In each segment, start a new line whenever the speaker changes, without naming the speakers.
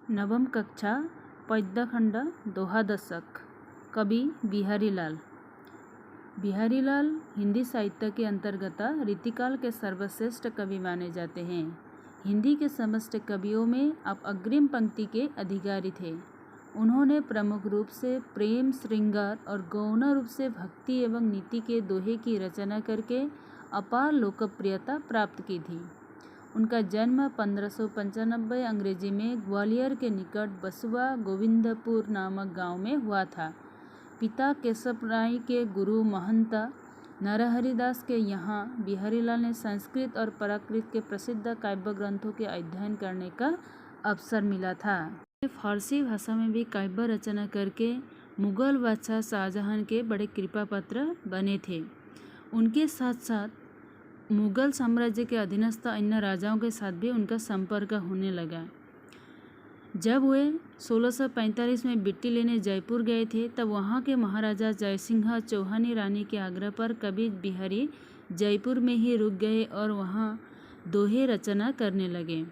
नवम कक्षा पद्यखंड दोहा दशक। कवि बिहारी लाल। बिहारी लाल हिंदी साहित्य के अंतर्गत रीतिकाल के सर्वश्रेष्ठ कवि माने जाते हैं। हिंदी के समस्त कवियों में आप अग्रिम पंक्ति के अधिकारी थे। उन्होंने प्रमुख रूप से प्रेम, श्रृंगार और गौण रूप से भक्ति एवं नीति के दोहे की रचना करके अपार लोकप्रियता प्राप्त की थी। उनका जन्म 1595 अंग्रेजी में ग्वालियर के निकट बसुआ गोविंदपुर नामक गांव में हुआ था। पिता केशव राय के गुरु महंत नरहरिदास के यहाँ बिहारीलाल ने संस्कृत और प्राकृत के प्रसिद्ध काव्य ग्रंथों के अध्ययन करने का अवसर मिला था। फारसी भाषा में भी काव्य रचना करके मुगल बादशाह शाहजहां के बड़े कृपा पात्र बने थे। उनके साथ साथ मुगल साम्राज्य के अधीनस्थ अन्य राजाओं के साथ भी उनका संपर्क होने लगा। जब वे 1645 में बिट्टी लेने जयपुर गए थे तब वहाँ के महाराजा जयसिंह चौहानी रानी के आग्रह पर कवि बिहारी जयपुर में ही रुक गए और वहाँ दोहे रचना करने लगे।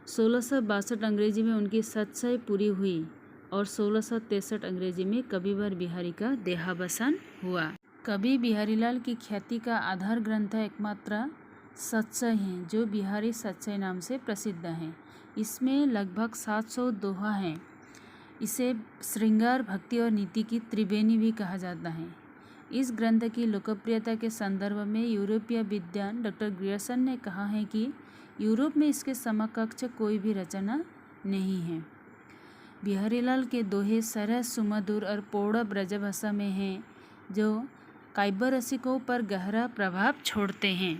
1662 अंग्रेजी में उनकी सतसई पूरी हुई और 1663 अंग्रेजी में कविवर बिहारी का देहावसान हुआ। कवि बिहारीलाल की ख्याति का आधार ग्रंथ एकमात्र सतसई है, जो बिहारी सतसई नाम से प्रसिद्ध है। इसमें लगभग 700 दोहा हैं। इसे श्रृंगार, भक्ति और नीति की त्रिवेणी भी कहा जाता है। इस ग्रंथ की लोकप्रियता के संदर्भ में यूरोपीय विद्वान डॉक्टर ग्रियर्सन ने कहा है कि यूरोप में इसके समकक्ष कोई भी रचना नहीं है। बिहारीलाल के दोहे सरस, सुमधुर और प्रौढ़ ब्रजभाषा में हैं, जो काव्य रसिकों पर गहरा प्रभाव छोड़ते हैं।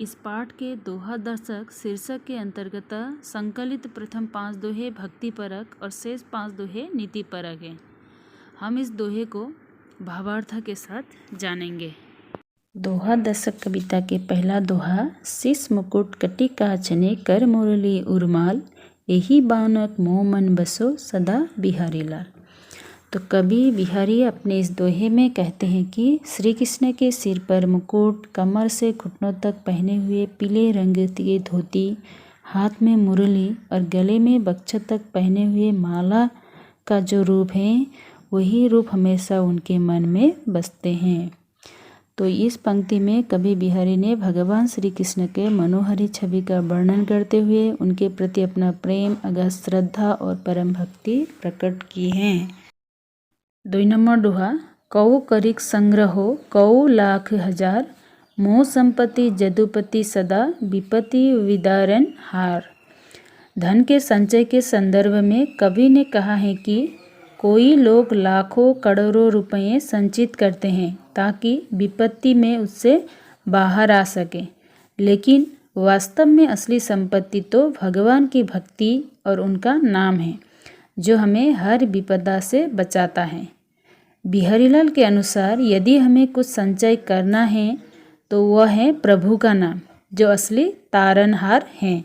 इस पाठ के दोहा दशक शीर्षक के अंतर्गत संकलित प्रथम 5 दोहे भक्तिपरक और शेष 5 दोहे नीतिपरक हैं। हम इस दोहे को भावार्थ के साथ जानेंगे।
दोहा दशक कविता के पहला दोहा। शीश मुकुट कटी काचने कर मुरली उर्माल, यही बानक मोह मन बसो सदा बिहारीलाल। तो कवि बिहारी अपने इस दोहे में कहते हैं कि श्री कृष्ण के सिर पर मुकुट, कमर से घुटनों तक पहने हुए पीले रंग की धोती, हाथ में मुरली और गले में बक्छ तक पहने हुए माला का जो रूप है, वही रूप हमेशा उनके मन में बसते हैं। तो इस पंक्ति में कवि बिहारी ने भगवान श्री कृष्ण के मनोहरी छवि का वर्णन करते हुए उनके प्रति अपना प्रेम, अगाध श्रद्धा और परम भक्ति प्रकट की है। 2 नंबर दोहा। कौ करिक संग्रहो कौ लाख हजार, मोह संपत्ति जदुपति सदा विपत्ति विदारन हार। धन के संचय के संदर्भ में कवि ने कहा है कि कोई लोग लाखों करोड़ों रुपये संचित करते हैं ताकि विपत्ति में उससे बाहर आ सके, लेकिन वास्तव में असली संपत्ति तो भगवान की भक्ति और उनका नाम है, जो हमें हर विपदा से बचाता है। बिहारीलाल के अनुसार यदि हमें कुछ संचय करना है तो वह है प्रभु का नाम, जो असली तारनहार हैं।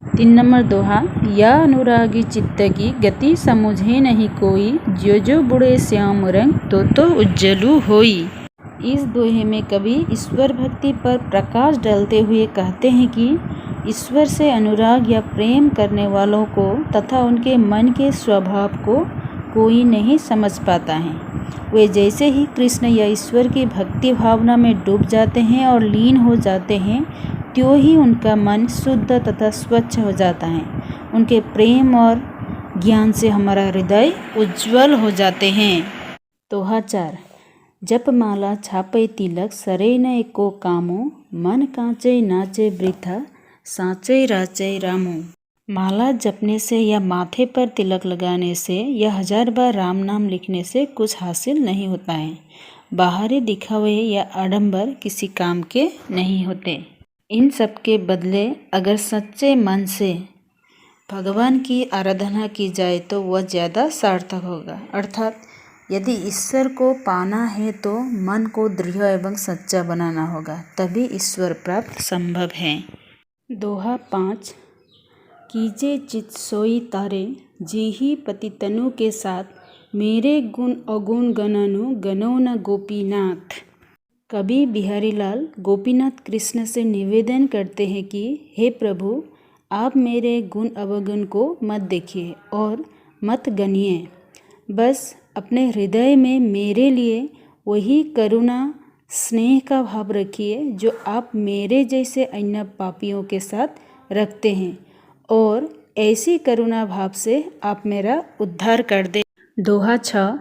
3 नंबर दोहा। या अनुरागी चित्त की गति समझे नहीं कोई, जो जो बुढ़े श्याम रंग तो उज्जलू होई। इस दोहे में कवि ईश्वर भक्ति पर प्रकाश डालते हुए कहते हैं कि ईश्वर से अनुराग या प्रेम करने वालों को तथा उनके मन के स्वभाव को कोई नहीं समझ पाता है। वे जैसे ही कृष्ण या ईश्वर की भक्ति भावना में डूब जाते हैं और लीन हो जाते हैं, त्यों ही उनका मन शुद्ध तथा स्वच्छ हो जाता है। उनके प्रेम और ज्ञान से हमारा हृदय उज्ज्वल हो जाते हैं। दोहा 4। जप माला छापे तिलक सरे न एको कामो, मन कांचे नाचे वृथा साचे राचे रामो। माला जपने से या माथे पर तिलक लगाने से या 1000 बार राम नाम लिखने से कुछ हासिल नहीं होता है। बाहरी दिखावे या आडंबर किसी काम के नहीं होते। इन सब के बदले अगर सच्चे मन से भगवान की आराधना की जाए तो वह ज़्यादा सार्थक होगा। अर्थात यदि ईश्वर को पाना है तो मन को दृढ़ एवं सच्चा बनाना होगा, तभी ईश्वर प्राप्त संभव है। दोहा 5। कीजे चित सोई तारे, जेहि पति तनु के साथ, मेरे गुण अगुण गणनु गणो न गोपीनाथ। कवि बिहारीलाल गोपीनाथ कृष्ण से निवेदन करते हैं कि हे प्रभु, आप मेरे गुण अवगुण को मत देखिए और मत गनिए, बस अपने हृदय में मेरे लिए वही करुणा स्नेह का भाव रखिए जो आप मेरे जैसे अन्य पापियों के साथ रखते हैं, और ऐसी करुणा भाव से आप मेरा उद्धार कर दे। दोहा 6।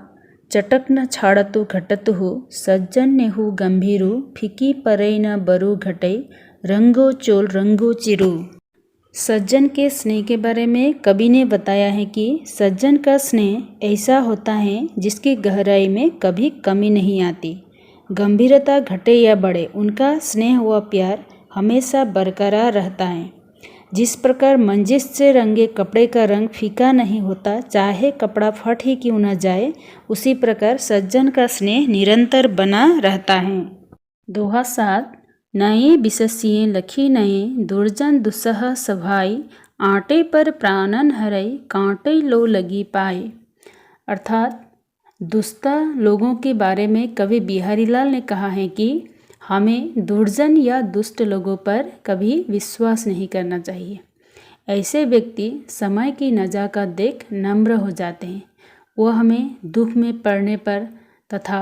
चटक न छाड़तु घटतु सज्जन नेहु गंभीरु फीकी परई न बरु घटई रंगो चोल रंगो चिरू। सज्जन के स्नेह के बारे में कवि ने बताया है कि सज्जन का स्नेह ऐसा होता है जिसकी गहराई में कभी कमी नहीं आती। गंभीरता घटे या बढ़े, उनका स्नेह व प्यार हमेशा बरकरार रहता है। जिस प्रकार मंजिश से रंगे कपड़े का रंग फीका नहीं होता, चाहे कपड़ा फट ही क्यों न जाए, उसी प्रकार सज्जन का स्नेह निरंतर बना रहता है। दोहा 7। नये बिससिए लखी नये दुर्जन दुस्सह सभाई आटे पर प्राणन हरई कांटे लो लगी पाए। अर्थात दुष्ट लोगों के बारे में कवि बिहारीलाल ने कहा है कि हमें दुर्जन या दुष्ट लोगों पर कभी विश्वास नहीं करना चाहिए। ऐसे व्यक्ति समय की नज़ाकत देख नम्र हो जाते हैं। वह हमें दुख में पड़ने पर तथा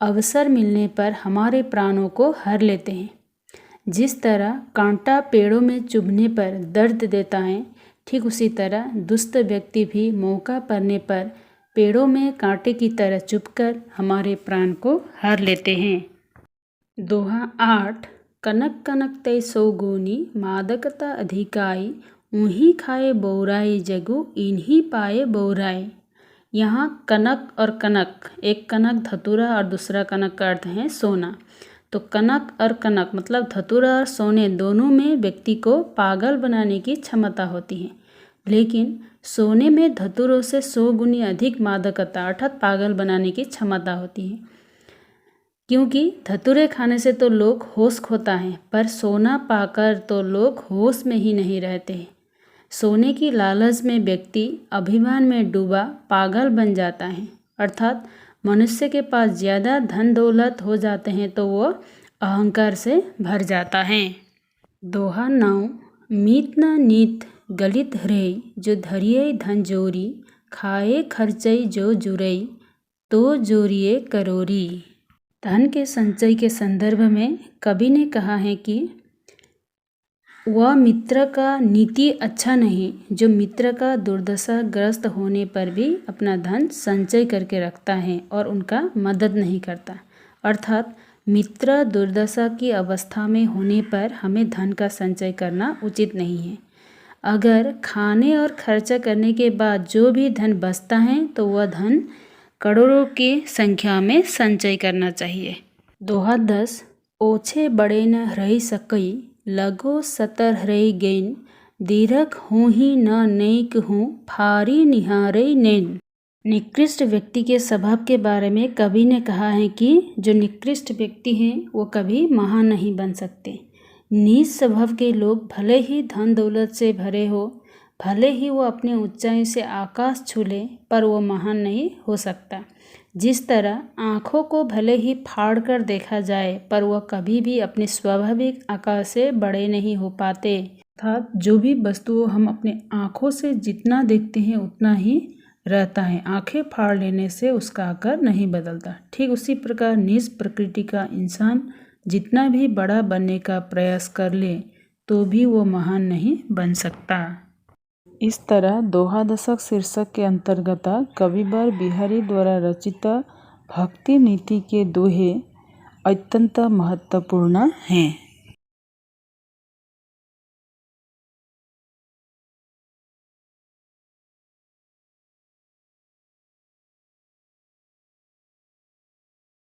अवसर मिलने पर हमारे प्राणों को हर लेते हैं। जिस तरह कांटा पेड़ों में चुभने पर दर्द देता है, ठीक उसी तरह दुष्ट व्यक्ति भी मौका पड़ने पर पेड़ों में कांटे की तरह चुभकर हमारे प्राण को हर लेते हैं। दोहा 8। कनक कनक तय सो गुनी मादकता अधिकाई ऊही खाए बौराई जगु इन्हीं पाए बौराई। यहाँ कनक और कनक, एक कनक धतूरा और दूसरा कनक का अर्थ है सोना। तो कनक और कनक मतलब धतूरा और सोने दोनों में व्यक्ति को पागल बनाने की क्षमता होती है, लेकिन सोने में धतूरों से 100 गुनी अधिक मादकता अर्थात पागल बनाने की क्षमता होती है। क्योंकि धतूरे खाने से तो लोग होश खोता है, पर सोना पाकर तो लोग होश में ही नहीं रहते हैं। सोने की लालच में व्यक्ति अभिमान में डूबा पागल बन जाता है। अर्थात मनुष्य के पास ज़्यादा धन दौलत हो जाते हैं तो वो अहंकार से भर जाता है। दोहा 9। मीत न नीत गलित हृय जो धरिये धन जोरी खाए खर्चई जो जुरई तो जोरिए करोरी। धन के संचय के संदर्भ में कवि ने कहा है कि वह मित्र का नीति अच्छा नहीं जो मित्र का दुर्दशा ग्रस्त होने पर भी अपना धन संचय करके रखता है और उनका मदद नहीं करता। अर्थात मित्र दुर्दशा की अवस्था में होने पर हमें धन का संचय करना उचित नहीं है। अगर खाने और खर्चा करने के बाद जो भी धन बचता है तो वह धन करोड़ों की संख्या में संचय करना चाहिए। दोहा 10। ओछे बड़े न रही सकई लगो सतर हृय गैन दीरक हूँ ही न नैक हूँ फारी निहारई नैन। निकृष्ट व्यक्ति के स्वभाव के बारे में कवि ने कहा है कि जो निकृष्ट व्यक्ति हैं वो कभी महान नहीं बन सकते। नीच स्वभाव के लोग भले ही धन दौलत से भरे हो, भले ही वो अपने ऊंचाई से आकाश छू ले, पर वो महान नहीं हो सकता। जिस तरह आँखों को भले ही फाड़ कर देखा जाए पर वह कभी भी अपने स्वाभाविक आकार से बड़े नहीं हो पाते। अर्थात जो भी वस्तु हम अपने आँखों से जितना देखते हैं उतना ही रहता है, आँखें फाड़ लेने से उसका आकार नहीं बदलता। ठीक उसी प्रकार नीच प्रकृति का इंसान जितना भी बड़ा बनने का प्रयास कर ले तो भी वो महान नहीं बन सकता। इस तरह दोहा दशक शीर्षक के अंतर्गत कविवर बिहारी द्वारा रचित भक्ति नीति के दोहे अत्यंत महत्वपूर्ण हैं।